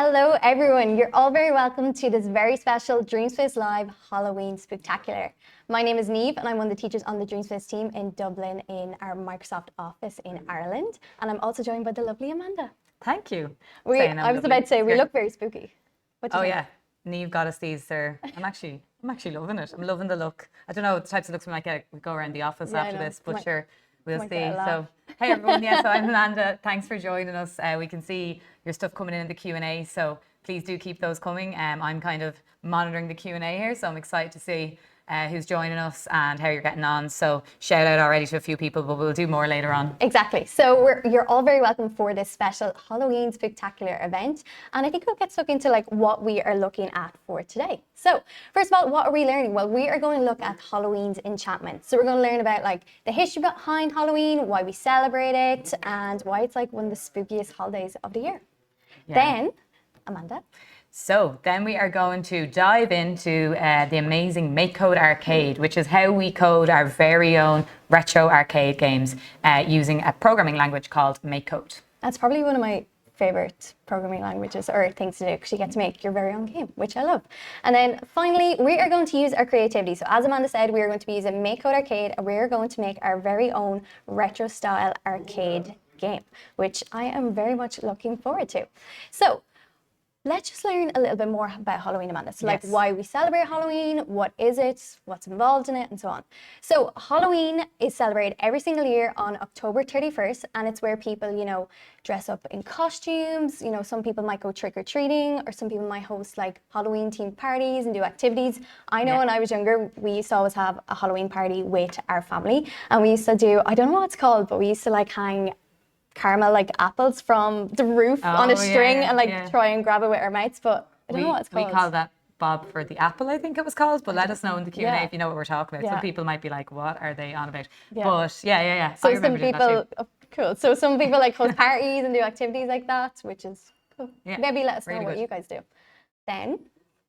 Hello everyone, you're all very welcome to this very special Dreamspace Live Halloween Spooktacular. My name is Neve and I'm one of the teachers on the Dreamspace team in Dublin in our Microsoft office in Ireland. And I'm also joined by the lovely Amanda. Thank you. I was about to say, we look very spooky. What do you think? Yeah, Neve got us these there. I'm actually loving it. I'm loving the look. I don't know the types of looks we might get. We go around the office after this, but sure. We'll see. So, hey everyone, so I'm Amanda. Thanks for joining us. We can see your stuff coming in the Q&A, so please do keep those coming. I'm kind of monitoring the Q&A here, so I'm excited to see who's joining us and how you're getting on. So shout out already to a few people, but we'll do more later on. Exactly. So you're all very welcome for this special Halloween Spooktacular event. And I think we'll get stuck into like what we are looking at for today. So first of all, what are we learning? Well, we are going to look at Halloween's enchantment. So we're going to learn about like the history behind Halloween, why we celebrate it, and why it's like one of the spookiest holidays of the year. Yeah. Then, Amanda. So then we are going to dive into the amazing MakeCode Arcade, which is how we code our very own retro arcade games using a programming language called MakeCode. That's probably one of my favorite programming languages or things to do because you get to make your very own game, which I love. And then finally, we are going to use our creativity. So as Amanda said, we are going to be using MakeCode Arcade and we are going to make our very own retro style arcade game, which I am very much looking forward to. So let's just learn a little bit more about Halloween, Amanda. So like why we celebrate Halloween, what is it, what's involved in it, and so on. So Halloween is celebrated every single year on October 31st, and it's where people, you know, dress up in costumes. You know, some people might go trick-or-treating, or some people might host like Halloween-themed parties and do activities. I know when I was younger, we used to always have a Halloween party with our family, and we used to do, I don't know what it's called, but we used to like hang caramel like apples from the roof on a string and like try and grab it with our mates, but I don't know what it's called. We call that Bob for the apple, I think it was called, but let us know in the Q&A if you know what we're talking about. Some people might be like, what are they on about? But So some people, cool. So some people like host parties and do activities like that, which is cool. Maybe let us know what you guys do.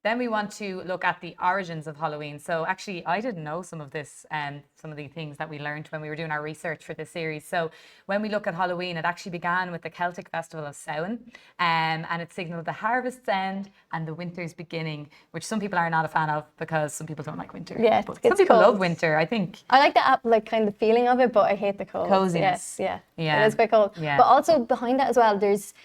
Then we want to look at the origins of Halloween. So actually, I didn't know some of this, some of the things that we learned when we were doing our research for this series. So when we look at Halloween, it actually began with the Celtic festival of Samhain, and it signaled the harvest's end and the winter's beginning, which some people are not a fan of because some people don't like winter. Yeah, but some people love winter, I think. I like the like kind of feeling of it, but I hate the cold. Coziness. Yes, it is quite cold. Yeah. But also behind that as well,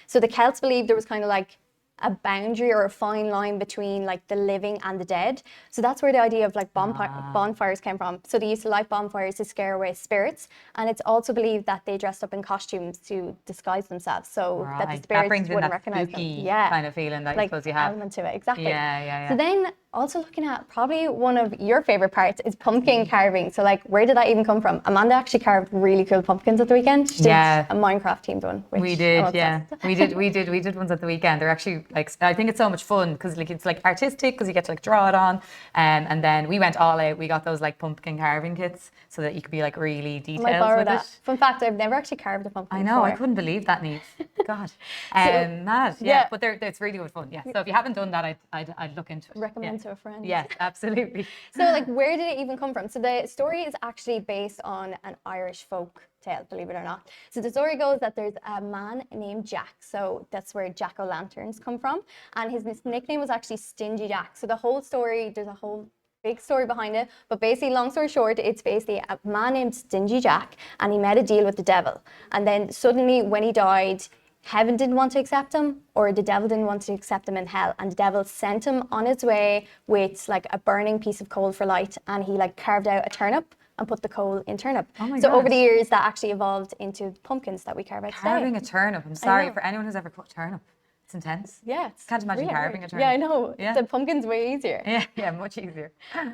so the Celts believed there was kind of like a boundary or a fine line between like the living and the dead. So that's where the idea of like bonfires came from. So they used to light bonfires to scare away spirits, and it's also believed that they dressed up in costumes to disguise themselves so that the spirits wouldn't recognize them. Yeah, kind of feeling that like, I suppose you have. Element to it, exactly. Yeah. So then also looking at probably one of your favorite parts is pumpkin carving. So like, where did that even come from? Amanda actually carved really cool pumpkins at the weekend. She did a Minecraft themed one. We did, we did ones at the weekend. They're actually like, I think it's so much fun because like it's like artistic because you get to like draw it on, and then we went all out. We got those like pumpkin carving kits so that you could be like really detailed with it. Fun fact: I've never actually carved a pumpkin. I know, before. I couldn't believe that, Neve. God, mad. Yeah, but it's really good fun. Yeah. So if you haven't done that, I'd look into it. Recommend to a friend. Yes, absolutely. So like, where did it even come from? So the story is actually based on an Irish folk tale, believe it or not. So the story goes that there's a man named Jack. So that's where jack-o'-lanterns come from. And his nickname was actually Stingy Jack. So the whole story, there's a whole big story behind it. But basically, long story short, it's basically a man named Stingy Jack, and he made a deal with the devil. And then suddenly when he died, heaven didn't want to accept him, or the devil didn't want to accept him in hell, and the devil sent him on his way with like a burning piece of coal for light, and he like carved out a turnip and put the coal in turnip. So over the years that actually evolved into pumpkins that we carve out today. Carving a turnip, I'm sorry for anyone who's ever cut turnip. It's intense. Yeah. Can't imagine carving a turnip. Yeah, I know. Yeah. The pumpkin's way easier. Yeah, much easier.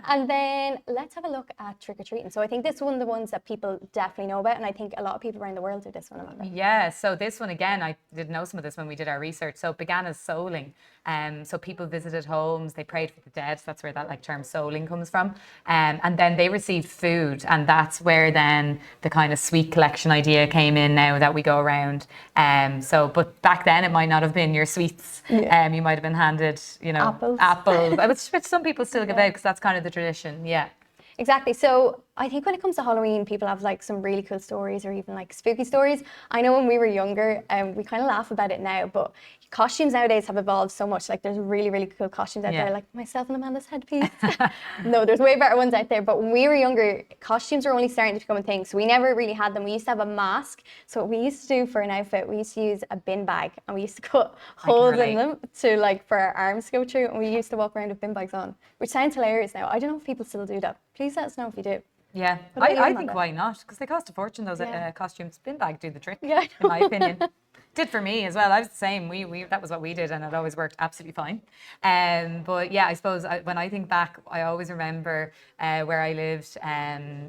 And then let's have a look at trick-or-treating. So I think this is one of the ones that people definitely know about, and I think a lot of people around the world do this one. Yeah, so this one again, I didn't know some of this when we did our research. So it began as souling. So people visited homes, they prayed for the dead. So that's where that like term souling comes from. And then they received food, and that's where then the kind of sweet collection idea came in now that we go around. But back then it might not have been your sweets. You might have been handed, you know, apples, which some people still give out because that's kind of the tradition. Yeah. Exactly. So I think when it comes to Halloween, people have like some really cool stories or even like spooky stories. I know when we were younger, we kind of laugh about it now, but costumes nowadays have evolved so much. Like there's really, really cool costumes out there, like myself and Amanda's headpiece. No, there's way better ones out there. But when we were younger, costumes were only starting to become a thing. So we never really had them. We used to have a mask. So what we used to do for an outfit, we used to use a bin bag and we used to cut holes in them to like for our arms to go through. And we used to walk around with bin bags on, which sounds hilarious now. I don't know if people still do that. Please let us know if you do. Yeah, I think why not? Because they cost a fortune, those costumes. Bin bag do the trick, in my opinion. Did for me as well. I was the same. We that was what we did, and it always worked absolutely fine. But yeah, I suppose when I think back, I always remember where I lived,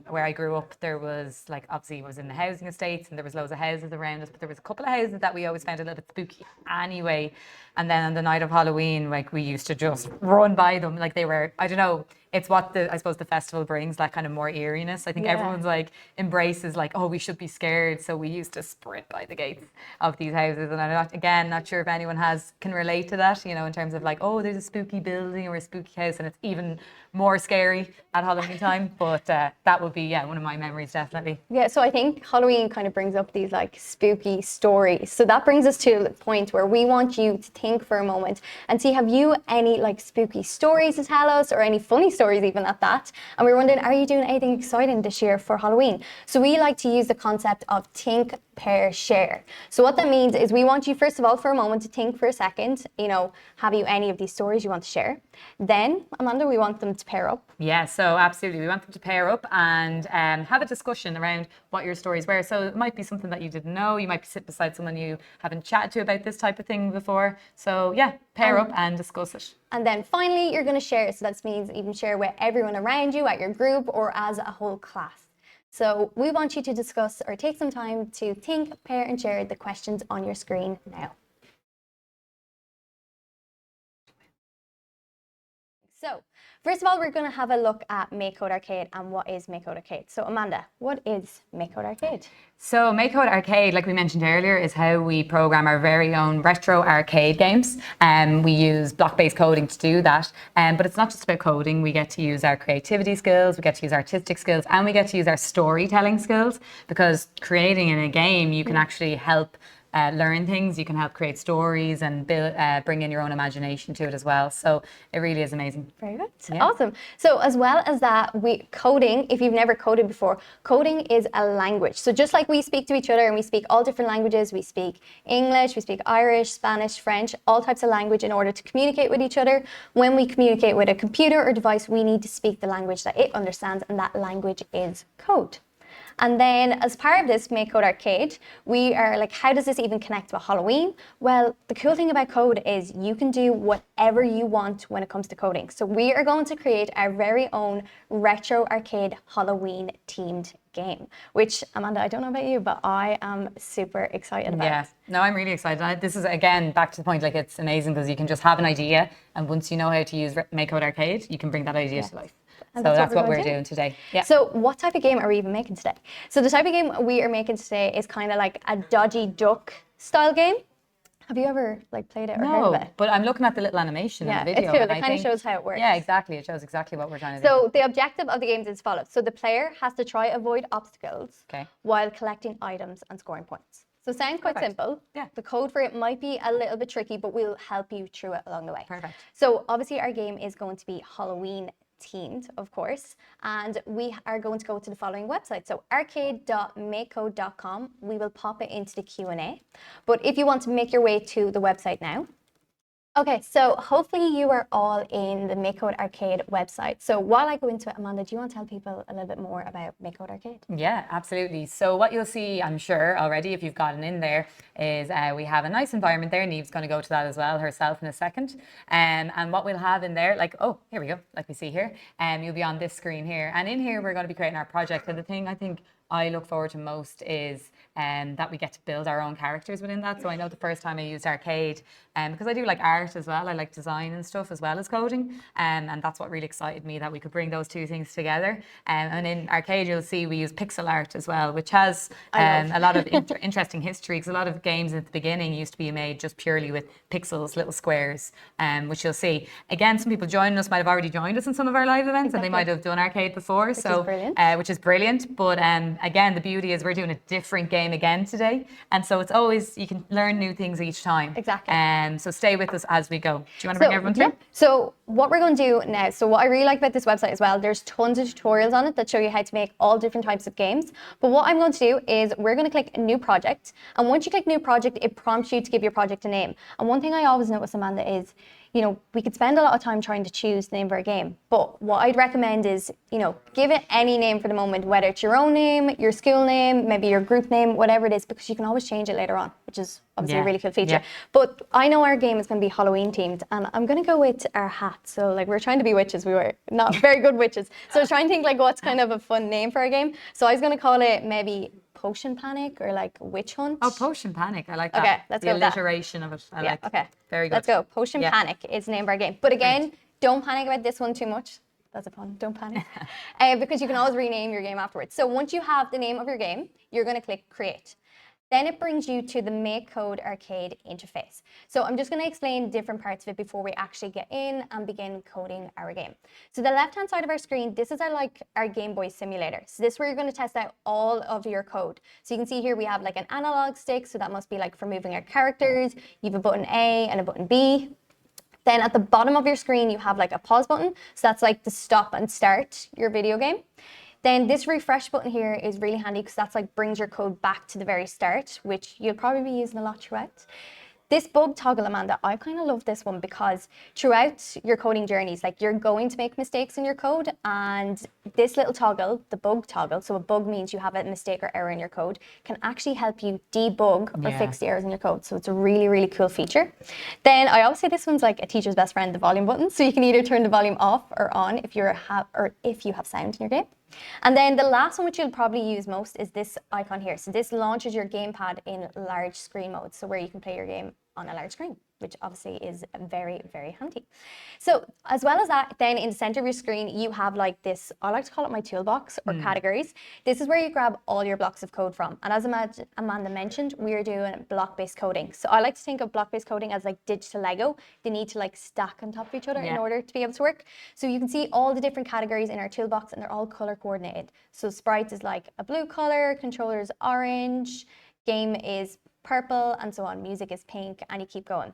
where I grew up. There was like obviously it was in the housing estates, and there was loads of houses around us. But there was a couple of houses that we always found a little bit spooky anyway. And then on the night of Halloween, like we used to just run by them, like they were. I don't know. It's what I suppose the festival brings, that kind of more eeriness. I think everyone's like embraces like, oh, we should be scared. So we used to sprint by the gates of these houses. And I'm not sure if anyone can relate to that, you know, in terms of like, oh, there's a spooky building or a spooky house and it's even more scary at Halloween time. But that would be, one of my memories, definitely. Yeah, so I think Halloween kind of brings up these like spooky stories. So that brings us to the point where we want you to think for a moment and see, have you any like spooky stories to tell us or any funny stories even at that? And we're wondering, are you doing anything exciting this year for Halloween? So we like to use the concept of Tink Per Share. So what that means is we want you first of all for a moment to think for a second, you know, have you any of these stories you want to share? Then Amanda, we want them to pair up. Yeah, so absolutely. We want them to pair up and have a discussion around what your stories were. So it might be something that you didn't know. You might sit beside someone you haven't chatted to about this type of thing before. So yeah, pair up and discuss it. And then finally, you're going to share. So that means you can share with everyone around you at your group or as a whole class. So we want you to discuss or take some time to think, pair and share the questions on your screen now. So first of all, we're going to have a look at MakeCode Arcade and what is MakeCode Arcade. So Amanda, what is MakeCode Arcade? So MakeCode Arcade, like we mentioned earlier, is how we program our very own retro arcade games. We use block-based coding to do that. But it's not just about coding. We get to use our creativity skills, we get to use artistic skills, and we get to use our storytelling skills, because creating in a game, you can actually help learn things, you can help create stories and bring in your own imagination to it as well. So it really is amazing. Very good. Yeah. Awesome. So as well as that, coding, if you've never coded before, coding is a language. So just like we speak to each other and we speak all different languages, we speak English, we speak Irish, Spanish, French, all types of language in order to communicate with each other. When we communicate with a computer or device, we need to speak the language that it understands, and that language is code. And then as part of this MakeCode Arcade, we are like, how does this even connect to Halloween? Well, the cool thing about code is you can do whatever you want when it comes to coding. So we are going to create our very own retro arcade Halloween themed game, which Amanda, I don't know about you, but I am super excited about. Yeah, no, I'm really excited. This is, again, back to the point, like it's amazing because you can just have an idea, and once you know how to use MakeCode Arcade, you can bring that idea to life. So that's what we're doing today. Yeah. So what type of game are we even making today? So the type of game we are making today is kind of like a dodgy duck style game. Have you ever like played it or heard of it? But I'm looking at the little animation in the video. Yeah, it's cool. It kind of shows how it works. Yeah, exactly. It shows exactly what we're trying to do. So the objective of the game is as follows. So the player has to try avoid obstacles while collecting items and scoring points. So sounds quite simple. Yeah. The code for it might be a little bit tricky, but we'll help you through it along the way. Perfect. So obviously our game is going to be Halloween themed, of course, and we are going to go to the following website. So arcade.makecode.com. We will pop it into the Q&A. But if you want to make your way to the website now. Okay, so hopefully you are all in the MakeCode Arcade website. So while I go into it, Amanda, do you want to tell people a little bit more about MakeCode Arcade? Yeah, absolutely. So what you'll see, I'm sure already, if you've gotten in there, is we have a nice environment there. Neve's going to go to that as well herself in a second. And what we'll have in there, like, oh, here we go, like we see here. You'll be on this screen here. And in here, we're going to be creating our project. And the thing I think I look forward to most is that we get to build our own characters within that. So I know the first time I used Arcade, because I do like art as well, I like design and stuff as well as coding, and that's what really excited me, that we could bring those two things together. And in Arcade, you'll see we use pixel art as well, which has a lot of interesting history, because a lot of games at the beginning used to be made just purely with pixels, little squares, which you'll see. Again, some people joining us might have already joined us in some of our live events, and they might have done Arcade before, which is brilliant. But again, the beauty is we're doing a different game game again today. And so it's always, you can learn new things each time. Exactly. So stay with us as we go. Do you want to bring everyone through? So what we're going to do now, so what I really like about this website as well, there's tons of tutorials on it that show you how to make all different types of games. But what I'm going to do is we're going to click new project. And once you click new project, it prompts you to give your project a name. And one thing I always notice, Amanda, is, you know, we could spend a lot of time trying to choose the name for a game. But what I'd recommend is, you know, give it any name for the moment, whether it's your own name, your school name, maybe your group name, whatever it is, because you can always change it later on, which is obviously a really cool feature. Yeah. But I know our game is going to be Halloween themed, and I'm going to go with our hat. So like, we're trying to be witches. We were not very good witches. So I was trying to think like what's kind of a fun name for our game. So I was going to call it maybe Potion Panic or like Witch Hunt. Oh, Potion Panic. I like that. Okay, let's go with that. The alliteration of it. I like. Okay. Very good. Let's go. Potion Panic is the name of our game. But again, don't panic about this one too much. That's a pun. Don't panic. Because you can always rename your game afterwards. So once you have the name of your game, you're going to click create. Then it brings you to the MakeCode Arcade interface. So I'm just going to explain different parts of it before we actually get in and begin coding our game. So the left-hand side of our screen, this is our Game Boy simulator. So this is where you're going to test out all of your code. So you can see here we have like an analog stick, so that must be like for moving our characters. You have a button A and a button B. Then at the bottom of your screen, you have like a pause button. So that's like to stop and start your video game. Then this refresh button here is really handy because that's like brings your code back to the very start, which you'll probably be using a lot throughout. This bug toggle, Amanda, I kind of love this one because throughout your coding journeys, like you're going to make mistakes in your code, and this little toggle, the bug toggle, so a bug means you have a mistake or error in your code, can actually help you debug or fix the errors in your code. So it's a really, really cool feature. Then I always say this one's like a teacher's best friend, the volume button. So you can either turn the volume off or on if you have sound in your game. And then the last one, which you'll probably use most, is this icon here. So this launches your gamepad in large screen mode, so where you can play your game on a large screen, which obviously is very, very handy. So as well as that, then in the center of your screen, you have like this, I like to call it my toolbox or categories. This is where you grab all your blocks of code from. And as Amanda mentioned, we're doing block-based coding. So I like to think of block-based coding as like digital Lego. They need to like stack on top of each other in order to be able to work. So you can see all the different categories in our toolbox, and they're all color coordinated. So sprites is like a blue color, controller is orange, game is purple, and so on. Music is pink, and you keep going.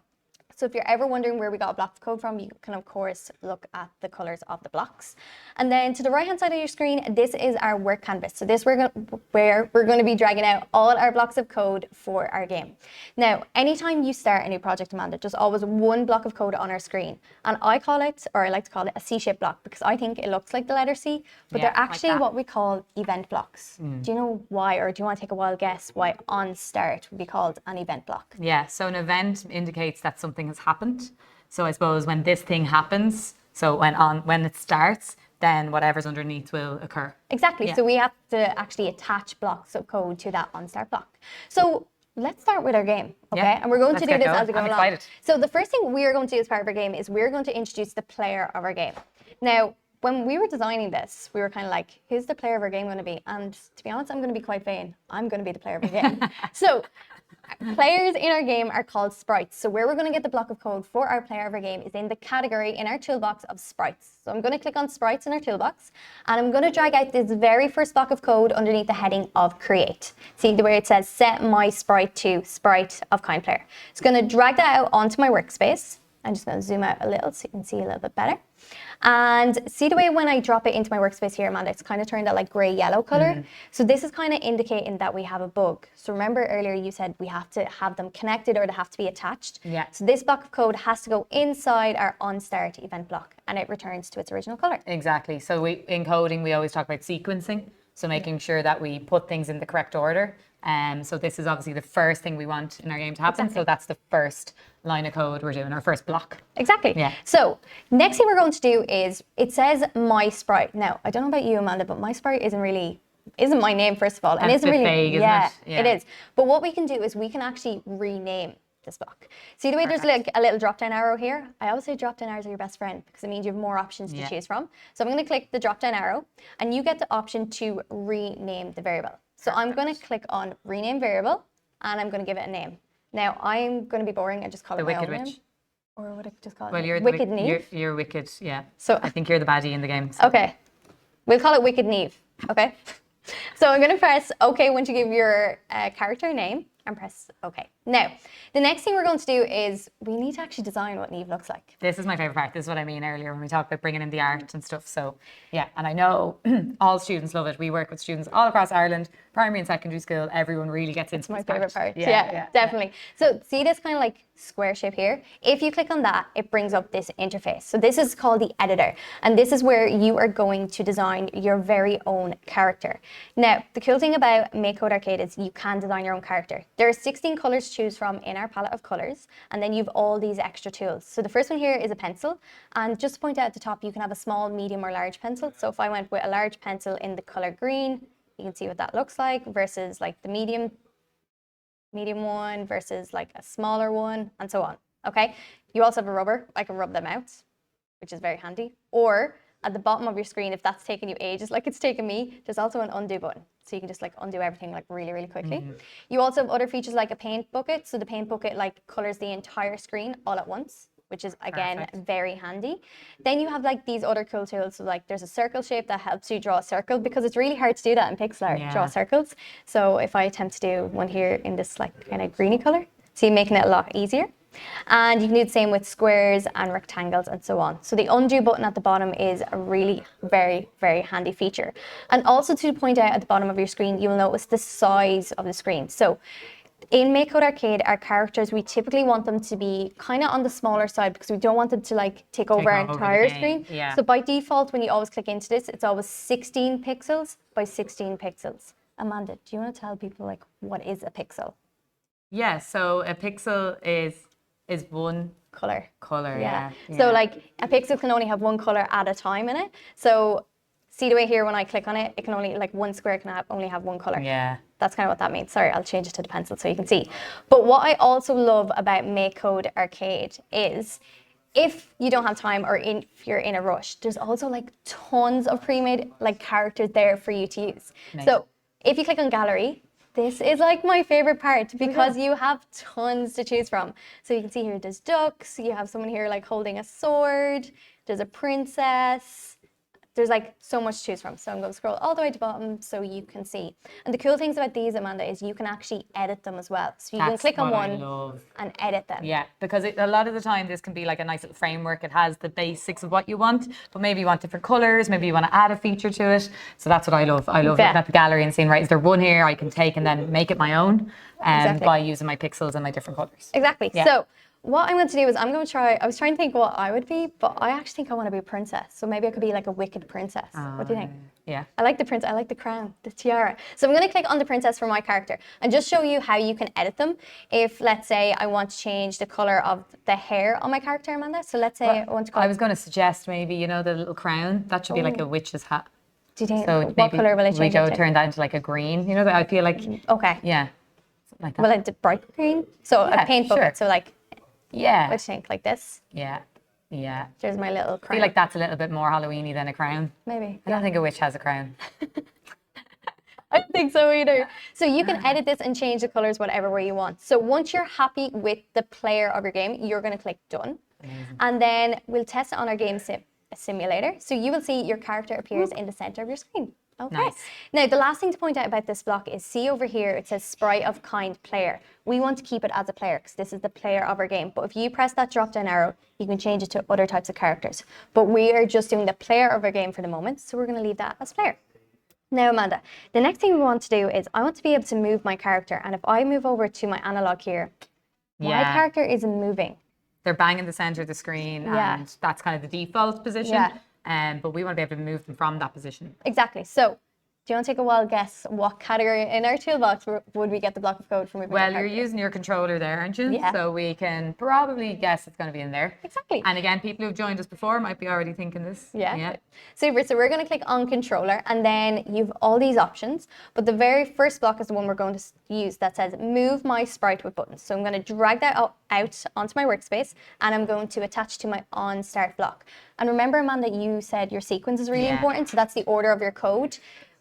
So if you're ever wondering where we got a block of code from, you can of course look at the colors of the blocks. And then to the right hand side of your screen, this is our work canvas. So this where we're going to be dragging out all our blocks of code for our game. Now, anytime you start a new project, Amanda, just always one block of code on our screen. And I call it, or I like to call it, a C-shaped block, because I think it looks like the letter C, but they're actually what we call event blocks. Do you know why, or do you want to take a wild guess why on start would be called an event block? Yeah, so an event indicates that something has happened. So I suppose when this thing happens, so when it starts, then whatever's underneath will occur. Exactly. So we have to actually attach blocks of code to that onStart block. So let's start with our game, okay? And we're going to do this as we go along. Excited. So the first thing we're going to do as part of our game is we're going to introduce the player of our game. Now, when we were designing this, we were kind of like, who's the player of our game going to be? And to be honest, I'm going to be quite vain. I'm going to be the player of our game. So players in our game are called sprites. So where we're going to get the block of code for our player of our game is in the category in our toolbox of sprites. So I'm going to click on sprites in our toolbox, and I'm going to drag out this very first block of code underneath the heading of create. See the way it says set my sprite to sprite of kind player. It's going to drag that out onto my workspace. I'm just going to zoom out a little so you can see a little bit better. And see the way when I drop it into my workspace here, Amanda, it's kind of turned that like grey-yellow color. So this is kind of indicating that we have a bug. So remember earlier you said we have to have them connected or they have to be attached. Yeah. So this block of code has to go inside our onStart event block, and it returns to its original color. Exactly. So in coding, we always talk about sequencing. So making sure that we put things in the correct order. So this is obviously the first thing we want in our game to happen. Exactly. So that's the first line of code we're doing, our first block. Exactly. Yeah. So next thing we're going to do is, it says my sprite. Now, I don't know about you, Amanda, but my sprite isn't my name, first of all. And isn't really vague, isn't it? Yeah, it is. But what we can do is we can actually rename this block. See the way there's like a little drop down arrow here? I always say drop down arrows are your best friend because it means you have more options to choose from. So I'm going to click the drop down arrow, and you get the option to rename the variable. So I'm going to click on rename variable, and I'm going to give it a name. Now I'm going to be boring and just call it my own name. Or would I just call it You're Wicked Neve? You're Wicked, yeah. So I think you're the baddie in the game. So. Okay, we'll call it Wicked Neve, okay? So I'm going to press OK once you give your character name and press OK. Now, the next thing we're going to do is we need to actually design what Neve looks like. This is my favourite part. This is what I mean earlier when we talked about bringing in the art and stuff. So yeah, and I know all students love it. We work with students all across Ireland, primary and secondary school. Everyone really gets into My this favorite part. Yeah, Yeah, definitely. So see this kind of like square shape here? If you click on that, it brings up this interface. So this is called the editor. And this is where you are going to design your very own character. Now, the cool thing about MakeCode Arcade is you can design your own character. There are 16 colors to choose from in our palette of colors. And then you've all these extra tools. So the first one here is a pencil. And just to point out at the top, you can have a small, medium, or large pencil. So if I went with a large pencil in the color green, you can see what that looks like versus like the medium one versus like a smaller one, and so on. Okay, you also have a rubber. I can rub them out, which is very handy. Or at the bottom of your screen, if that's taken you ages like it's taken me, there's also an undo button, so you can just like undo everything like really quickly. You also have other features like a paint bucket. So the paint bucket like colors the entire screen all at once, which is again very handy. Then you have like these other cool tools. So like there's a circle shape that helps you draw a circle, because it's really hard to do that in pixel art, draw circles. So if I attempt to do one here in this like kind of greeny color, see, making it a lot easier. And you can do the same with squares and rectangles and so on. So the undo button at the bottom is a really very handy feature. And also to point out at the bottom of your screen, you will notice the size of the screen. So in MakeCode Arcade, our characters, we typically want them to be kind of on the smaller side because we don't want them to like take over our entire screen. Yeah. So by default, when you always click into this, it's always 16 pixels by 16 pixels. Amanda, do you want to tell people like what is a pixel? Yeah, so a pixel is one color. Yeah. So like a pixel can only have one color at a time in it. So see the way here when I click on it, it can only, like one square can only have one color. Yeah. That's kind of what that means. Sorry, I'll change it to the pencil so you can see. But what I also love about MakeCode Arcade is if you don't have time or if you're in a rush, there's also like tons of pre-made like characters there for you to use. Nice. So if you click on gallery, this is like my favorite part because you have tons to choose from. So you can see here there's ducks, you have someone here like holding a sword, there's a princess. There's like so much to choose from. So I'm going to scroll all the way to the bottom so you can see. And the cool things about these, Amanda, is you can actually edit them as well. So you can click on one and edit them. Yeah, because a lot of the time this can be like a nice little framework. It has the basics of what you want, but maybe you want different colors. Maybe you want to add a feature to it. So that's what I love. I love looking at the gallery and seeing, right, is there one here I can take and then make it my own by using my pixels and my different colors. Exactly. Yeah. So what I'm going to do is I was trying to think what I would be, but I actually think I want to be a princess. So maybe I could be like a wicked princess. What do you think? Yeah. I like the princess. I like the crown, the tiara. So I'm going to click on the princess for my character and just show you how you can edit them. If, let's say, I want to change the color of the hair on my character, Amanda. So let's say I want to I was going to suggest maybe, the little crown. That should be like a witch's hat. Do you think, so what color will I change it to? Turn that into like a green. That I feel like. Okay. Yeah. Something like that. Well, like bright green. So a paint bucket. So like. Yeah. What do you think? Like this? Yeah. There's my little crown. I feel like that's a little bit more Halloweeny than a crown. Maybe. I don't think a witch has a crown. I don't think so either. So you can edit this and change the colors whatever way you want. So once you're happy with the player of your game, you're going to click done. Amazing. And then we'll test it on our game simulator. So you will see your character appears in the center of your screen. Okay. Nice. Now, the last thing to point out about this block is, see over here, it says sprite of kind player. We want to keep it as a player because this is the player of our game. But if you press that drop down arrow, you can change it to other types of characters. But we are just doing the player of our game for the moment. So we're going to leave that as player. Now, Amanda, the next thing we want to do is I want to be able to move my character. And if I move over to my analog here, my character isn't moving. They're bang in the center of the screen and that's kind of the default position. Yeah. But we want to be able to move them from that position. Exactly. So, do you want to take a wild guess what category in our toolbox would we get the block of code for moving? Well, you're using your controller there, aren't you? Yeah. So we can probably guess it's going to be in there. Exactly. And again, people who've joined us before might be already thinking this. Yeah. Super. So we're going to click on controller and then you've all these options. But the very first block is the one we're going to use that says move my sprite with buttons. So I'm going to drag that out onto my workspace and I'm going to attach to my on start block. And remember, Amanda, you said your sequence is really important. So that's the order of your code.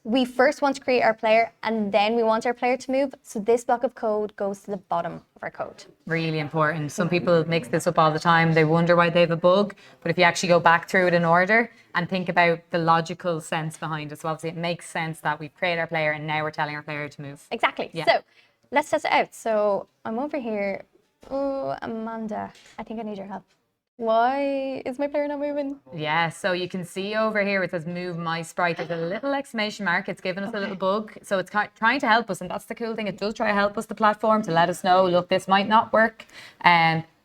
we first want to create our player and then we want our player to move. So this block of code goes to the bottom of our code. Really important. Some people mix this up all the time. They wonder why they have a bug. But if you actually go back through it in order and think about the logical sense behind it. So obviously it makes sense that we've created our player and now we're telling our player to move. Exactly. Yeah. So let's test it out. So I'm over here. Oh, Amanda, I think I need your help. Why is my player not moving? Yeah, so you can see over here it says move my sprite. There's a little exclamation mark. It's given us a little bug. So it's trying to help us. And that's the cool thing. It does try to help us, the platform, to let us know, look, this might not work.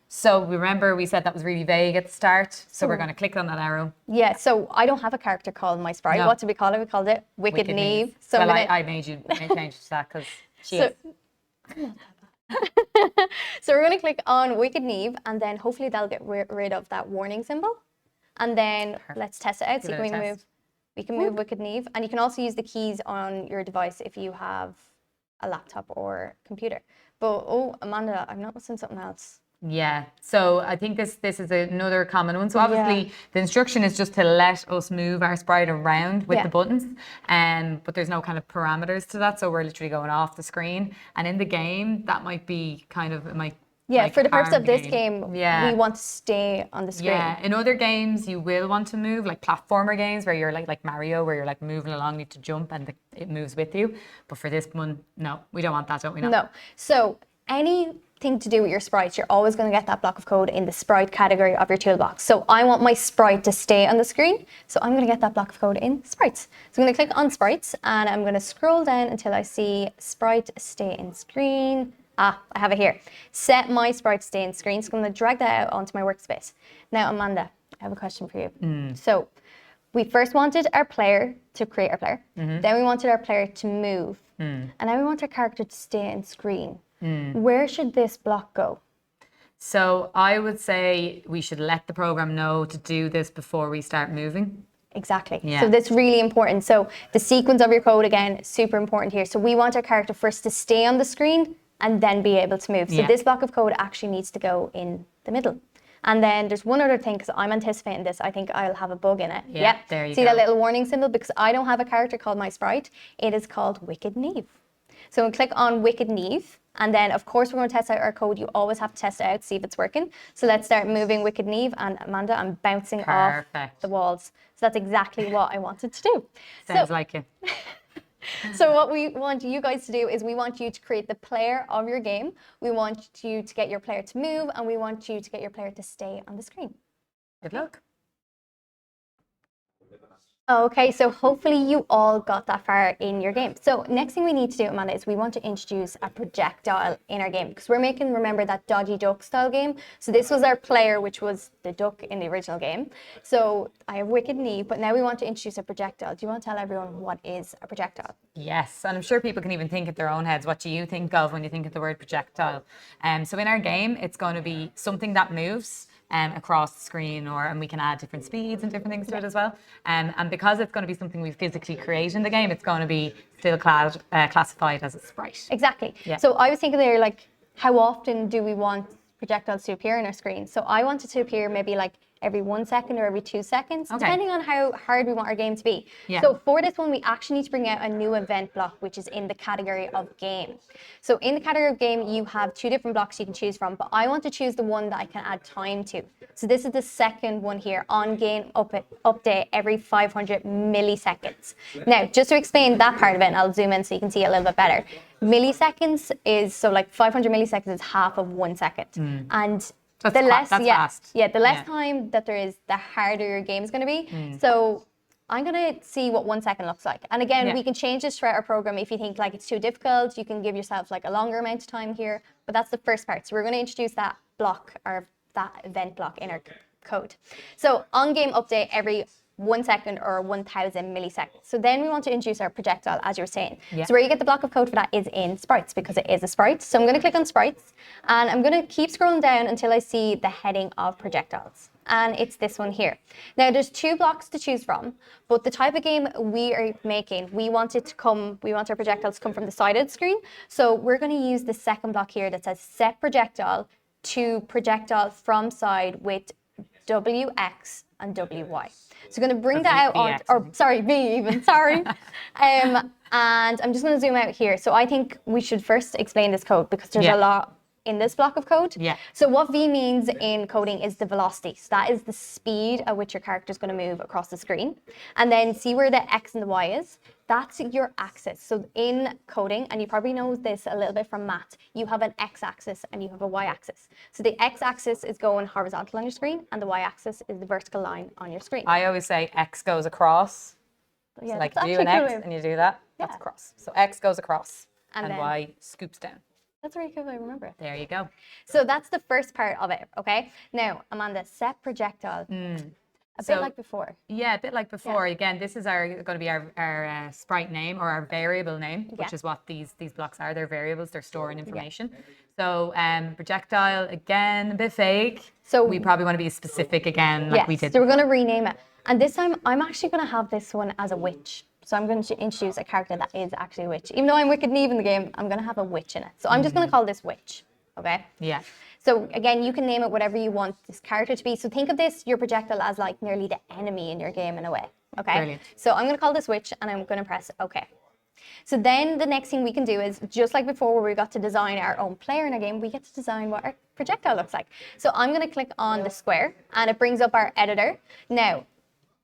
So remember we said that was really vague at the start. So we're going to click on that arrow. Yeah, so I don't have a character called my sprite. No. What did we call it? We called it Wicked Neve. So well, I'm gonna... I made you change to that because she So- is. So we're going to click on Wicked Neve and then hopefully that'll get rid of that warning symbol. And then let's test it out. So Give it a test. we can move Wicked Neve, and you can also use the keys on your device if you have a laptop or computer. But oh, Amanda, I'm noticing something else. Yeah, so I think this is another common one. So obviously the instruction is just to let us move our sprite around with the buttons, but there's no kind of parameters to that. So we're literally going off the screen. And in the game, that might be kind of, it might for the purpose harm of the this game, we want to stay on the screen. Yeah, in other games you will want to move, like platformer games where you're like Mario, where you're like moving along, need to jump and it moves with you. But for this one, no, we don't want that, don't we? No. So anything to do with your sprites, you're always going to get that block of code in the sprite category of your toolbox. So I want my sprite to stay on the screen, so I'm going to get that block of code in sprites. So I'm going to click on sprites and I'm going to scroll down until I see sprite stay in screen. I have it here. Set my sprite to stay in screen. So I'm going to drag that out onto my workspace. Now, Amanda, I have a question for you. So we first wanted our player to create our player. Then we wanted our player to move. And now we want our character to stay in screen. Where should this block go? So I would say we should let the program know to do this before we start moving. Exactly. Yeah. So that's really important. So the sequence of your code, again, super important here. So we want our character first to stay on the screen and then be able to move. So this block of code actually needs to go in the middle. And then there's one other thing, because I'm anticipating this. I think I'll have a bug in it. Yeah, there you See go. that little warning symbol? Because I don't have a character called my sprite. It is called Wicked Neve. So we'll click on Wicked Neve. And then, of course, we're going to test out our code. You always have to test it out, see if it's working. So let's start moving Wicked Neve. And Amanda, I'm bouncing off the walls. So that's exactly what I wanted to do. Sounds like you. So what we want you guys to do is we want you to create the player of your game. We want you to get your player to move, and we want you to get your player to stay on the screen. Good luck. Okay, so hopefully you all got that far in your game. So next thing we need to do, Amanda, is we want to introduce a projectile in our game, because we're making, remember, that dodgy duck style game. So this was our player, which was the duck in the original game. So I have Wicked Neve, but now we want to introduce a projectile. Do you want to tell everyone what is a projectile? Yes, and I'm sure people can even think in their own heads, what do you think of when you think of the word projectile? So in our game, it's going to be something that moves across the screen, and we can add different speeds and different things to it as well. And because it's going to be something we physically create in the game, it's going to be still classified as a sprite. Exactly. Yeah. So I was thinking there, like, how often do we want projectiles to appear on our screen? So I want it to appear maybe like every 1 second or every 2 seconds, depending on how hard we want our game to be. Yeah. So for this one, we actually need to bring out a new event block, which is in the category of game. So in the category of game, you have 2 different blocks you can choose from, but I want to choose the one that I can add time to. So this is the second one here, on game update every 500 milliseconds. Now, just to explain that part of it, and I'll zoom in so you can see it a little bit better. Milliseconds is, so like 500 milliseconds is half of 1 second. And That's the less, that's fast. the less time that there is, the harder your game is going to be. So I'm going to see what 1 second looks like. And again, we can change this throughout our program. If you think like it's too difficult, you can give yourself like a longer amount of time here. But that's the first part. So we're going to introduce that block, or that event block in our code. So on game update every 1 second or 1000 milliseconds. So then we want to introduce our projectile, as you were saying. Yeah. So where you get the block of code for that is in sprites, because it is a sprite. So I'm going to click on sprites, and I'm going to keep scrolling down until I see the heading of projectiles. And it's this one here. Now there's 2 blocks to choose from, but the type of game we are making, we want our projectiles to come from the side of the screen. So we're going to use the second block here that says set projectile to projectile from side with W, X, and W, Y. So I'm going to bring that out on, VX, or sorry, V even, sorry. And I'm just going to zoom out here. So I think we should first explain this code because there's a lot in this block of code. Yeah. So what V means in coding is the velocity. So that is the speed at which your character is going to move across the screen. And then see where the X and the Y is? That's your axis. So in coding, and you probably know this a little bit from math, you have an X-axis and you have a Y-axis. So the X-axis is going horizontal on your screen and the Y-axis is the vertical line on your screen. I always say X goes across. Yeah, So like that's you do an actually X cool. and you do that, that's Yeah. across. So X goes across And and then- Y scoops down. That's very cool, I remember it. There you go. So that's the first part of it, okay? Now, Amanda, set projectile. A bit So- like before. Yeah, a bit like before. Again, this is going to be our sprite name or our variable name, which Yeah. is what these blocks are. They're variables. They're storing information. So projectile again, a bit vague. So- we probably want to be specific again, like we did. So we're going to rename it. And this time, I'm actually going to have this one as a witch. So I'm going to introduce a character that is actually a witch. Even though I'm Wicked Neve in the game, I'm going to have a witch in it. So I'm just going to call this witch, okay? Yeah. So again, you can name it whatever you want this character to be. So think of this, your projectile, as like nearly the enemy in your game in a way, okay? Brilliant. So I'm going to call this witch and I'm going to press OK. So then the next thing we can do is, just like before where we got to design our own player in our game, we get to design what our projectile looks like. So I'm going to click on the square and it brings up our editor. Now,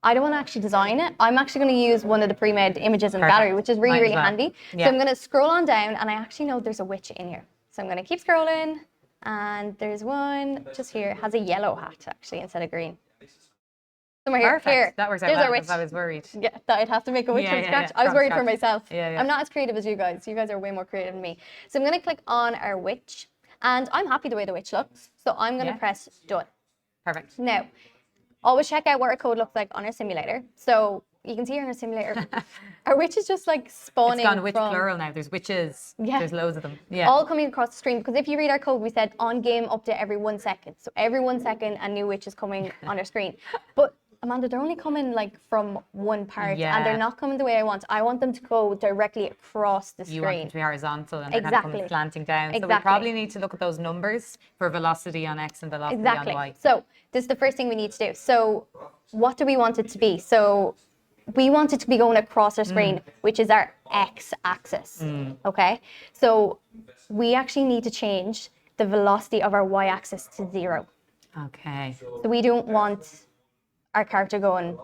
I don't want to actually design it. I'm actually going to use one of the pre-made images in the Perfect. gallery, which is really, Might as really well. handy. Yeah. So I'm going to scroll on down and I actually know there's a witch in here. So I'm going to keep scrolling and there's one just here, has a yellow hat actually instead of green. Somewhere here. Perfect. Here. That works out There's well our witch. because I was worried. Yeah, that I'd have to make a witch Yeah, from yeah, scratch. yeah, I was from worried for scratch. myself. Yeah, yeah. I'm not as creative as you guys. You guys are way more creative than me. So I'm going to click on our witch and I'm happy the way the witch looks. So I'm going to Yeah. press done. Perfect. Now, always check out what our code looks like on our simulator. So you can see here in our simulator, our witch is just like spawning It's gone witch from plural now. There's witches. Yeah. There's loads of them. Yeah. all coming across the screen. Because if you read our code, we said on game update every 1 second. So every 1 second, a new witch is coming on our screen. But Amanda, they're only coming like from one part and Yeah. they're not coming the way I want. I want them to go directly across the You want them screen. to be horizontal and they're kind of Exactly. coming slanting down. So we Exactly. probably need to look at those numbers for velocity on X and velocity Exactly. on Y. So this is the first thing we need to do. So what do we want it to be? So we want it to be going across our screen, which is our X axis. Okay. So we actually need to change the velocity of our Y axis to 0. Okay. So we don't want our character going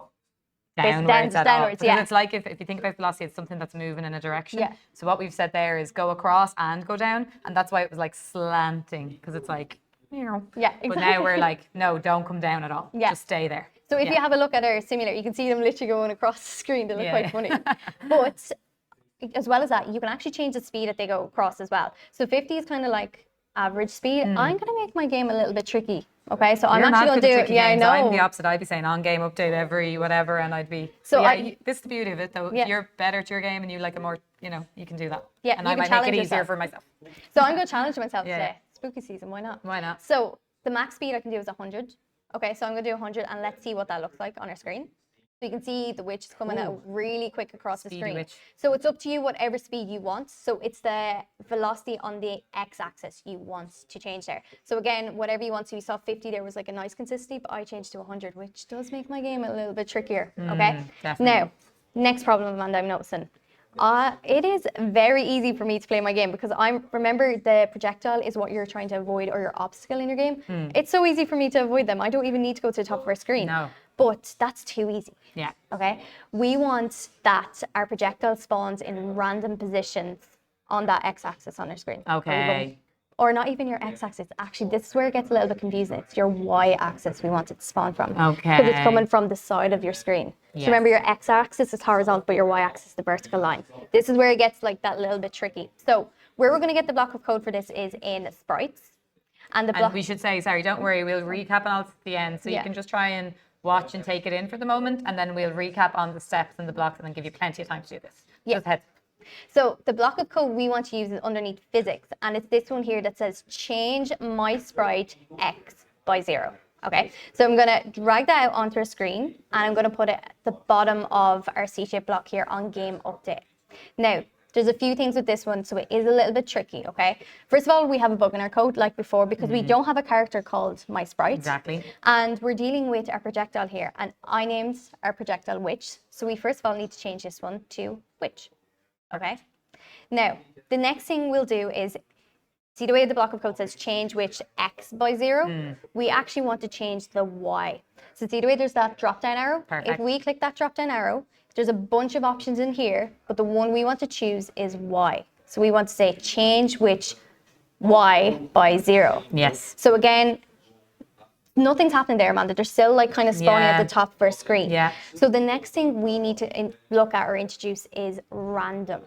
Downwards at all. downwards, Because yeah. it's like if you think about velocity, it's something that's moving in a direction. Yeah. So what we've said there is go across and go down. And that's why it was like slanting, because it's like, Yeah, But now we're like, no, don't come down at all. Yeah. Just stay there. So if Yeah. you have a look at our simulator, you can see them literally going across the screen. They look Yeah. quite funny. But as well as that, you can actually change the speed that they go across as well. So 50 is kind of like average speed. I'm going to make my game a little bit tricky. Okay, so I'm You're actually mad going for to the do it. tricky Yeah, I games. I'm know. the opposite. I'd be saying on game update every whatever, and I'd be. So yeah, this is the beauty of it, though. Yeah. If you're better at your game and you like a more, you can do that. Yeah, and you I can might make challenge it easier yourself. for myself. So I'm going to challenge myself Yeah. today. Spooky season, why not? Why not? So the max speed I can do is 100. Okay, so I'm going to do 100 and let's see what that looks like on our screen. So you can see the witch is coming out really quick across the Speedy screen. witch. So it's up to you whatever speed you want. So it's the velocity on the x-axis you want to change there. So again, whatever you want. So you saw 50, there was like a nice consistency, but I changed to 100, which does make my game a little bit trickier. Okay. definitely. Now, next problem, Amanda, I'm noticing. It is very easy for me to play my game because remember the projectile is what you're trying to avoid or your obstacle in your game. It's so easy for me to avoid them. I don't even need to go to the top of our screen. No. But that's too easy. Yeah. Okay. We want that our projectile spawns in random positions on that x-axis on our screen. Okay. Or not even your x-axis. Actually, this is where it gets a little bit confusing. It's your y-axis we want it to spawn from. Okay. Because it's coming from the side of your screen. Yes. So remember, your x-axis is horizontal, but your y-axis is the vertical line. This is where it gets like that little bit tricky. So where we're going to get the block of code for this is in sprites. And the block. And we should say, sorry, don't worry, we'll recap on all at the end. So Yeah. you can just try and watch and take it in for the moment, and then we'll recap on the steps and the blocks and then give you plenty of time to do this. Yeah. Just heads. So the block of code we want to use is underneath physics, and it's this one here that says change my sprite x by 0. Okay, so I'm going to drag that out onto our screen, and I'm going to put it at the bottom of our C-shape block here on game update. Now, There's a few things with this one, so it is a little bit tricky, okay? First of all, we have a bug in our code like before because we don't have a character called my sprite. Exactly. And we're dealing with our projectile here, and I named our projectile witch. So we first of all need to change this one to witch, okay? Now, the next thing we'll do is, see the way the block of code says change witch X by 0? We actually want to change the Y. So see the way there's that drop down arrow? Perfect. If we click that drop down arrow, there's a bunch of options in here, but the one we want to choose is Y. So we want to say change witch Y by 0. Yes. So again, nothing's happening there, Amanda. They're still like kind of spawning at Yeah. the top of our screen. Yeah. So the next thing we need to look at or introduce is random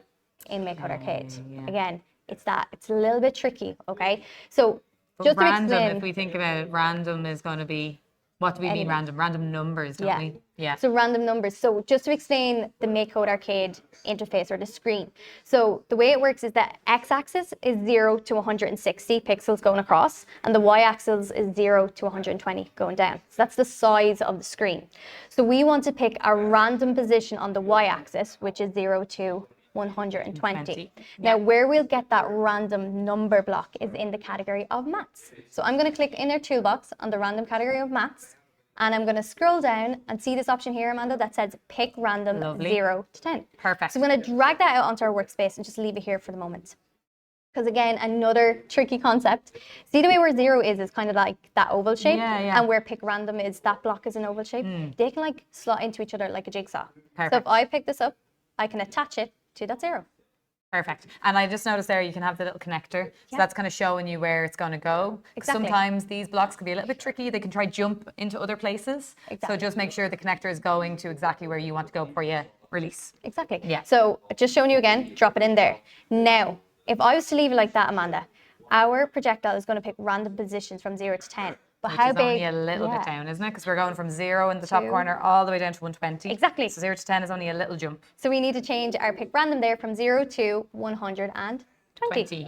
in MakeCode Arcade. Yeah. Again, it's a little bit tricky, okay? So But just to random, explain. if we think about it, random is going to be, what do we mean Anything. random? Random numbers, don't we? Yeah. So random numbers. So just to explain the MakeCode Arcade interface or the screen. So the way it works is that x-axis is 0 to 160 pixels going across, and the y-axis is 0 to 120 going down. So that's the size of the screen. So we want to pick a random position on the y-axis, which is 0 to 120. Now, where we'll get that random number block is in the category of maths. So I'm going to click in our toolbox on the random category of maths, and I'm going to scroll down and see this option here, Amanda, that says pick random Lovely. 0 to 10. Perfect. So I'm going to drag that out onto our workspace and just leave it here for the moment. Because again, another tricky concept. See the way where 0 is kind of like that oval shape, Yeah. and where pick random is, that block is an oval shape. They can like slot into each other like a jigsaw. Perfect. So if I pick this up, I can attach it to that 0. Perfect. And I just noticed there you can have the little connector. So Yeah. that's kind of showing you where it's going to go. Exactly. Sometimes these blocks can be a little bit tricky. They can try jump into other places. Exactly. So just make sure the connector is going to exactly where you want to go before you release. Exactly. Yeah. So just showing you again, drop it in there. Now, if I was to leave it like that, Amanda, our projectile is going to pick random positions from 0 to 10. But Which how is big? only a little bit down, isn't it? Because we're going from 0 in the top 2. corner all the way down to 120. Exactly. So 0 to 10 is only a little jump. So we need to change our pick random there from 0 to 120. 20.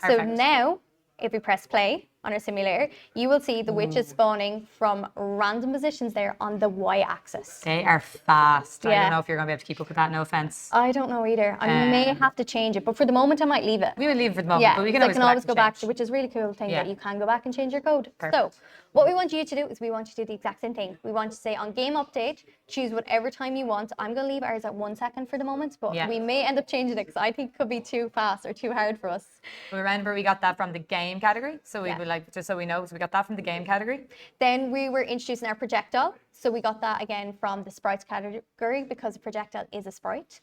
So Perfect. now, if we press play on our simulator, you will see the witches spawning from random positions there on the y-axis. They are fast. I Yeah. don't know if you're going to be able to keep up with that, no offense. I don't know either. I may have to change it, but for the moment, I might leave it. We will leave it for the moment, Yeah, but we can 'cause always go back and to, which is really cool thing Yeah. that you can go back and change your code. Perfect. So what we want you to do is we want you to do the exact same thing. We want to say on game update, choose whatever time you want. I'm going to leave ours at 1 second for the moment, but Yeah. we may end up changing it because I think it could be too fast or too hard for us. Remember, we got that from the game category. So we Yeah. would like, just so we know, so we got that from the game category. Then we were introducing our projectile. So we got that again from the sprites category because a projectile is a sprite.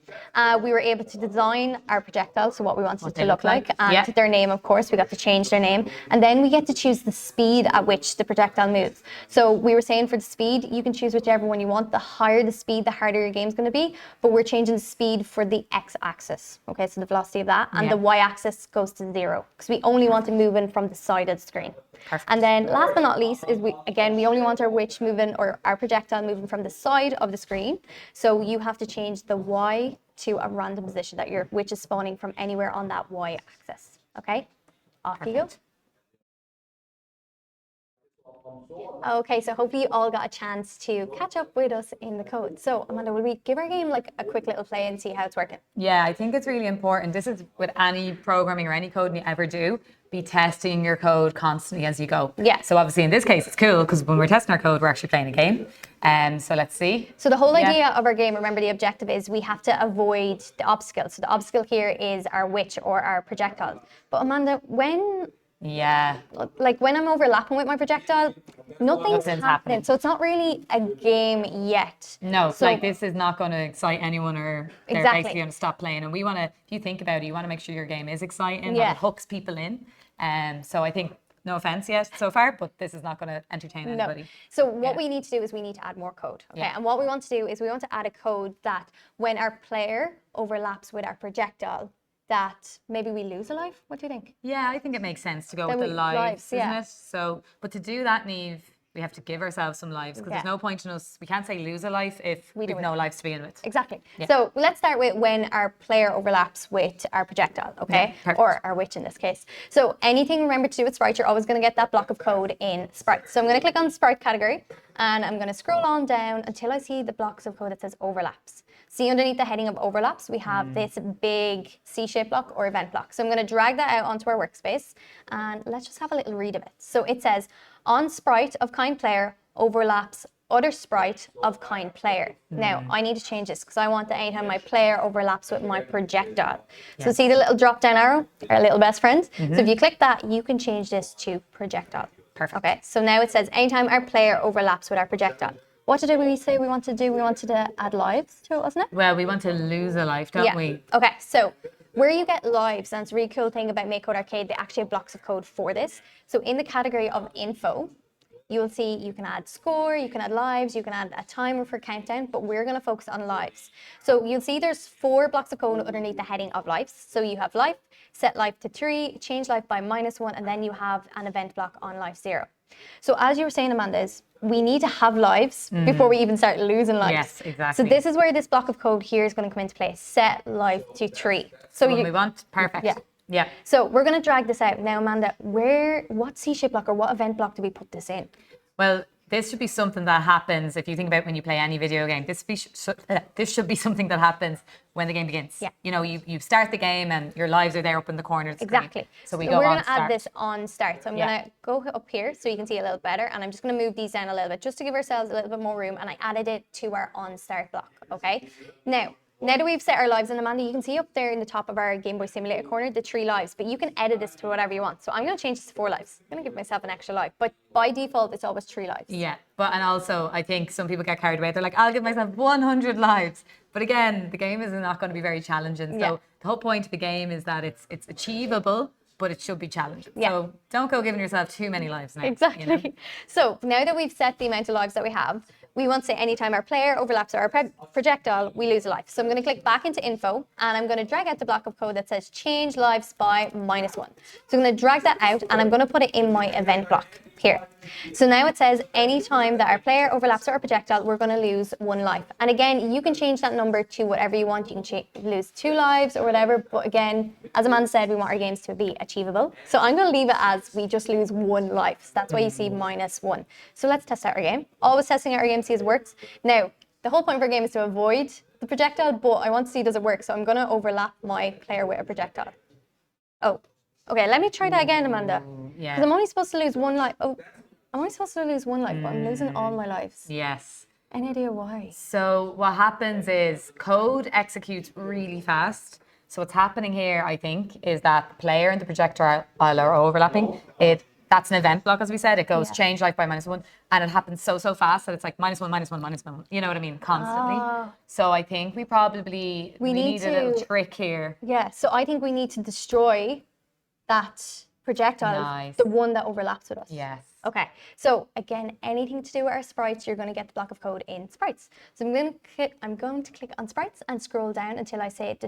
We were able to design our projectile, so what we wanted it they to look look like. and Yeah. their name, of course, we got to change their name. And then we get to choose the speed at which the projectile moves. So we were saying for the speed, you can choose whichever one you want. The higher the speed, the harder your game's going to be. But we're changing the speed for the x-axis. Okay, so the velocity of that. And Yeah. the y-axis goes to 0 because we only want it moving from the side of the screen. Perfect. And then last but not least is we only want our witch moving or our projectile moving from the side of the screen. So you have to change the Y to a random position that your witch is spawning from anywhere on that Y axis. Okay, off you go. Okay, so hopefully you all got a chance to catch up with us in the code. So Amanda, will we give our game like a quick little play and see how it's working? Yeah, I think it's really important. This is with any programming or any coding you ever do, be testing your code constantly as you go. Yeah. So obviously in this case, it's cool because when we're testing our code, we're actually playing a game. So let's see. So the whole Yeah. idea of our game, remember the objective is we have to avoid the obstacle. So the obstacle here is our witch or our projectile. But Amanda, when I'm overlapping with my projectile, nothing's happening. So it's not really a game yet. No, So- like this is not going to excite anyone or they're Exactly. basically going to stop playing. And we want to, if you think about it, you want to make sure your game is exciting, Yeah. that it hooks people in. So I think, no offense yet so far, but this is not going to entertain anybody. So what we need to do is we need to add more code. Okay. Yeah. And what we want to do is we want to add a code that when our player overlaps with our projectile, that maybe we lose a life. What do you think? Yeah, I think it makes sense to go Then with the we- lives, lives, isn't yeah. it? So, but to do that, Niamh, we have to give ourselves some lives because there's Yeah. no point in us, we can't say lose a life if we've don't. no lives to begin with. Exactly. Yeah. So let's start with when our player overlaps with our projectile, okay? Yeah, perfect. Or our witch in this case. So anything, remember, to do with sprite, you're always going to get that block of code in sprite. So I'm going to click on the sprite category and I'm going to scroll on down until I see the blocks of code that says overlaps. See underneath the heading of overlaps, we have this big C-shaped block or event block. So I'm going to drag that out onto our workspace and let's just have a little read of it. So it says, on sprite of kind player overlaps other sprite of kind player. Now, I need to change this because I want that anytime my player overlaps with my projectile. So see the little drop down arrow, our little best friend? So if you click that, you can change this to projectile. Perfect. Okay, so now it says anytime our player overlaps with our projectile. What did we say we wanted to do? We wanted to add lives to it, wasn't it? Well, we want to lose a life, don't we? Okay, so where you get lives, and it's a really cool thing about MakeCode Arcade, they actually have blocks of code for this. So in the category of info, you will see you can add score, you can add lives, you can add a timer for countdown, but we're going to focus on lives. So you'll see there's 4 blocks of code underneath the heading of lives. So you have life, set life to 3, change life by -1, and then you have an event block on life 0. So as you were saying, Amanda, is we need to have lives before we even start losing lives. Yes, exactly. So this is where this block of code here is going to come into play. Set life to 3. So What we want, perfect. Yeah. Yeah. So we're going to drag this out. Now, Amanda, what C-shape block or what event block do we put this in? Well, this should be something that happens if you think about when you play any video game. This should be something that happens when the game begins. Yeah. You know, you start the game and your lives are there up in the corner of the screen. Exactly. So we're go on going to start. add this on start. So I'm going to go up here so you can see a little better. And I'm just going to move these down a little bit just to give ourselves a little bit more room. And I added it to our on start block. Okay. Now that we've set our lives, and Amanda, you can see up there in the top of our Game Boy Simulator corner, the 3 lives, but you can edit this to whatever you want. So I'm going to change this to 4 lives. I'm going to give myself an extra life, but by default, it's always 3 lives. Yeah, and also I think some people get carried away. They're like, I'll give myself 100 lives. But again, the game is not going to be very challenging. So the whole point of the game is that it's achievable, but it should be challenging. Yeah. So don't go giving yourself too many lives now. Exactly. You know? So now that we've set the amount of lives that we have, we want to say anytime our player overlaps our projectile, we lose a life. So I'm going to click back into info and I'm going to drag out the block of code that says change lives by -1. So I'm going to drag that out and I'm going to put it in my event block here. So now it says anytime that our player overlaps our projectile, we're going to lose 1 life. And again, you can change that number to whatever you want. You can lose 2 lives or whatever. But again, as Amanda said, we want our games to be achievable. So I'm going to leave it as we just lose 1 life. So that's why you see -1. So let's test out our game. Always testing out our game, see if it works. Now, the whole point of our game is to avoid the projectile, but I want to see does it work. So I'm going to overlap my player with a projectile. Oh, okay. Let me try that again, Amanda. Yeah. Because I'm only supposed to lose 1 life. Oh, I'm only supposed to lose 1 life, but I'm losing all my lives. Yes. Any idea why? So what happens is code executes really fast. So what's happening here, I think, is that the player and the projectile are overlapping. That's an event block, as we said. It goes change life by -1, and it happens so fast that it's like -1, -1, -1. You know what I mean? Constantly. So I think we probably need a little trick here. Yeah. So I think we need to destroy that projectile, Nice. the one that overlaps with us. Yes. Okay. So again, anything to do with our sprites, you're going to get the block of code in sprites. So I'm going to click on sprites and scroll down until I say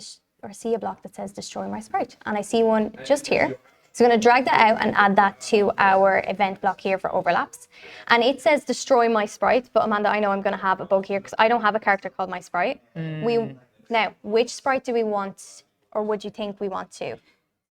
or see a block that says destroy my sprite, and I see one just here. So I'm going to drag that out and add that to our event block here for overlaps. And it says destroy my sprite, but Amanda, I know I'm going to have a bug here because I don't have a character called my sprite. Now, which sprite do we want, or would you think we want to?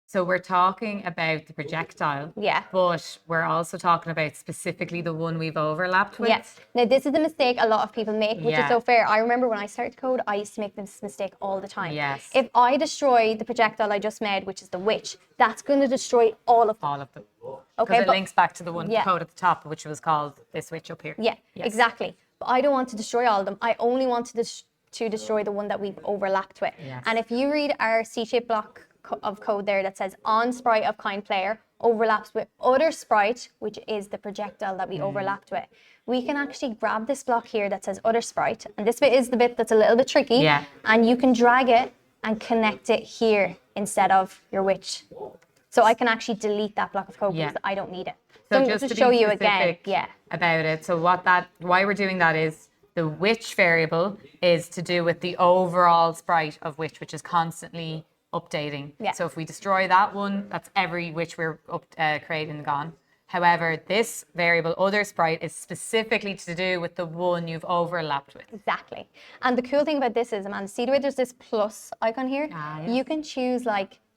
So we're talking about the projectile, but we're also talking about specifically the one we've overlapped with. Yes. Now, this is the mistake a lot of people make, which is so fair. I remember when I started code, I used to make this mistake all the time. Yes. If I destroy the projectile I just made, which is the witch, that's going to destroy all of them. All of them. Okay, Because it links back to the one code at the top, which was called this switch up here. Yeah, exactly. But I don't want to destroy all of them. I only want to destroy the one that we've overlapped with. Yes. And if you read our C-shaped block of code there that says on sprite of kind player overlaps with other sprite, which is the projectile that we overlapped with, we can actually grab this block here that says other sprite, and this bit is the bit that's a little bit tricky, and you can drag it and connect it here instead of your witch. So I can actually delete that block of code because I don't need it. So just to show be you again, specific about it. So why we're doing that is the witch variable is to do with the overall sprite of witch, which is constantly updating. So if we destroy that one, that's every witch we're creating gone. However, this variable, other sprite, is specifically to do with the one you've overlapped with. Exactly. And the cool thing about this is, Amanda, see the way there's this plus icon here? You can choose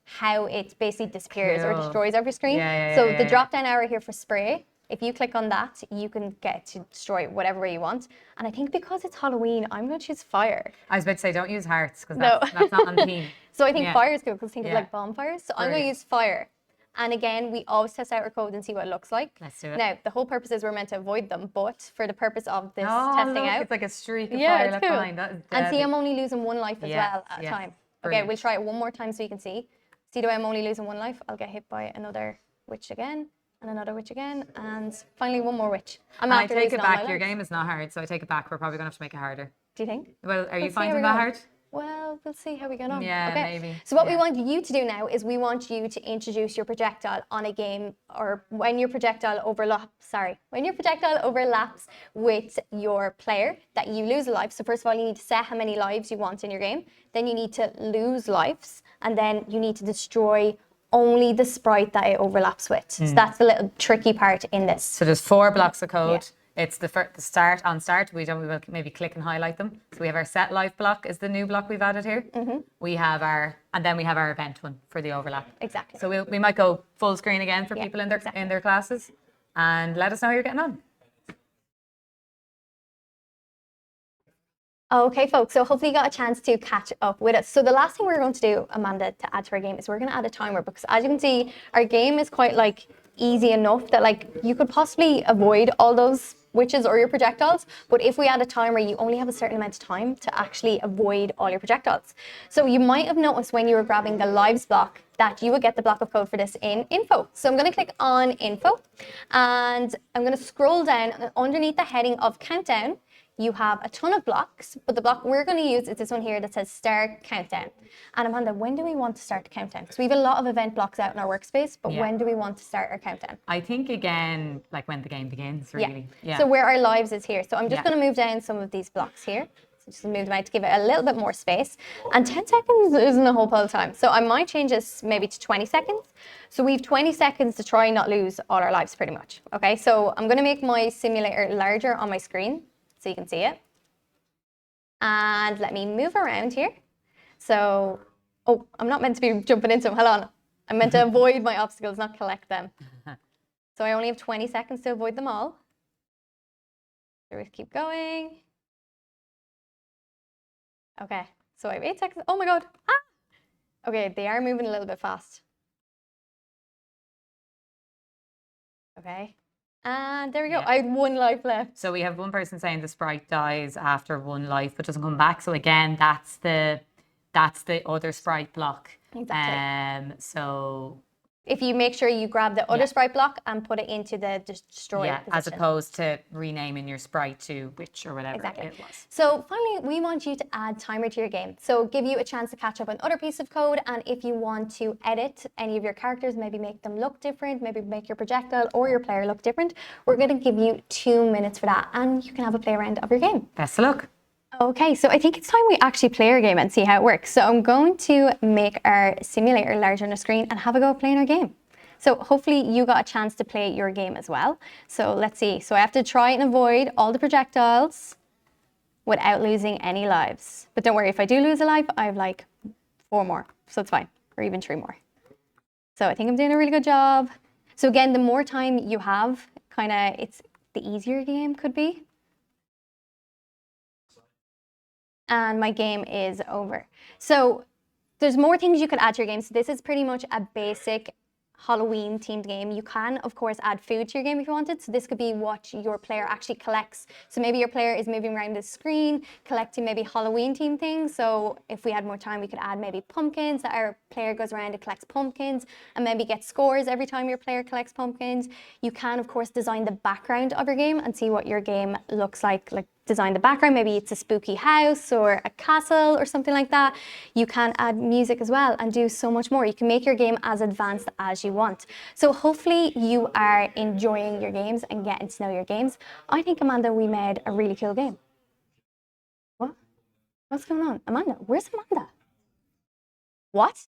how it basically disappears or destroys off your screen. So the drop down arrow here for spray If you click on that, you can get to destroy it whatever way you want. And I think because it's Halloween, I'm going to choose fire. I was about to say, don't use hearts because No. that's not on theme. So I think Yeah. fire is good because think of Yeah. like bonfires. So I'm going to Brilliant. use fire. And again, we always test out our code and see what it looks like. Let's do it. Now, the whole purpose is we're meant to avoid them, but for the purpose of this Oh, testing look, out. it's like a streak of Yeah, fire it's left cool. behind. That is And see, deadly. I'm only losing one life as Yeah, well at a yeah. time. Brilliant. Okay, we'll try it one more time so you can see. See the way I'm only losing one life? I'll get hit by another witch again, and another witch again, and finally one more witch. And I after take losing it all my back. Your lives. game is not hard, so I take it back. We're probably going to have to make it harder. Do you think? Well, are you Let's see how finding we that go. hard? Well, we'll see how we get on. Yeah, okay. maybe. So what we Yeah. want you to do now is we want you to introduce your projectile on a game, or when your projectile overlaps with your player, that you lose a life. So first of all, you need to set how many lives you want in your game. Then you need to lose lives, and then you need to destroy only the sprite that it overlaps with. So that's the little tricky part in this. So there's 4 blocks of code. It's the start. We will maybe click and highlight them. So we have our set life block is the new block we've added here. We have and then we have our event one for the overlap. Exactly. So we might go full screen again for people in their exactly. in their classes, and let us know how you're getting on. Okay, folks, so hopefully you got a chance to catch up with us. So the last thing we're going to do, Amanda, to add to our game is we're going to add a timer, because as you can see, our game is quite like easy enough that like you could possibly avoid all those witches or your projectiles, but if we add a timer, you only have a certain amount of time to actually avoid all your projectiles. So you might have noticed when you were grabbing the lives block that you would get the block of code for this in info. So I'm going to click on info, and I'm going to scroll down, and underneath the heading of countdown, you have a ton of blocks, but the block we're going to use is this one here that says start countdown. And Amanda, when do we want to start the countdown? Because we have a lot of event blocks out in our workspace, but when do we want to start our countdown? I think again, like when the game begins, really. Yeah. So where our lives is here. So I'm just going to move down some of these blocks here. So just move them out to give it a little bit more space. And 10 seconds isn't a whole pile of time. So I might change this maybe to 20 seconds. So we have 20 seconds to try and not lose all our lives pretty much. Okay, so I'm going to make my simulator larger on my screen so you can see it. And let me move around here. So, oh, I'm not meant to be jumping into them. Hold on. I'm meant to avoid my obstacles, not collect them. So I only have 20 seconds to avoid them all. So we keep going. Okay, so I have 8 seconds. Oh my God. Ah! Okay, they are moving a little bit fast. Okay. And there we go. I have 1 life left. So we have one person saying the sprite dies after 1 life but doesn't come back. So again, that's the other sprite block. Exactly. So if you make sure you grab the other sprite block and put it into the destroy position. as opposed to renaming your sprite to witch or whatever it was. So finally, we want you to add timer to your game. So give you a chance to catch up on other piece of code, and if you want to edit any of your characters, maybe make them look different, maybe make your projectile or your player look different, we're going to give you 2 minutes for that, and you can have a play around of your game. Best of luck. Okay, so I think it's time we actually play our game and see how it works. So I'm going to make our simulator larger on the screen and have a go at playing our game. So hopefully you got a chance to play your game as well. So let's see. So I have to try and avoid all the projectiles without losing any lives. But don't worry, if I do lose a life, I have like 4 more. So it's fine, or even 3 more. So I think I'm doing a really good job. So again, the more time you have, it's the easier your game could be. And my game is over. So there's more things you could add to your game. So this is pretty much a basic Halloween themed game. You can, of course, add food to your game if you wanted. So this could be what your player actually collects. So maybe your player is moving around the screen, collecting maybe Halloween themed things. So if we had more time, we could add maybe pumpkins, that our player goes around and collects pumpkins and maybe gets scores every time your player collects pumpkins. You can, of course, design the background of your game and see what your game looks like design the background. Maybe it's a spooky house or a castle or something like that. You can add music as well and do so much more. You can make your game as advanced as you want. So hopefully you are enjoying your games and getting to know your games. I think, Amanda, we made a really cool game. What? What's going on? Amanda, where's Amanda? What?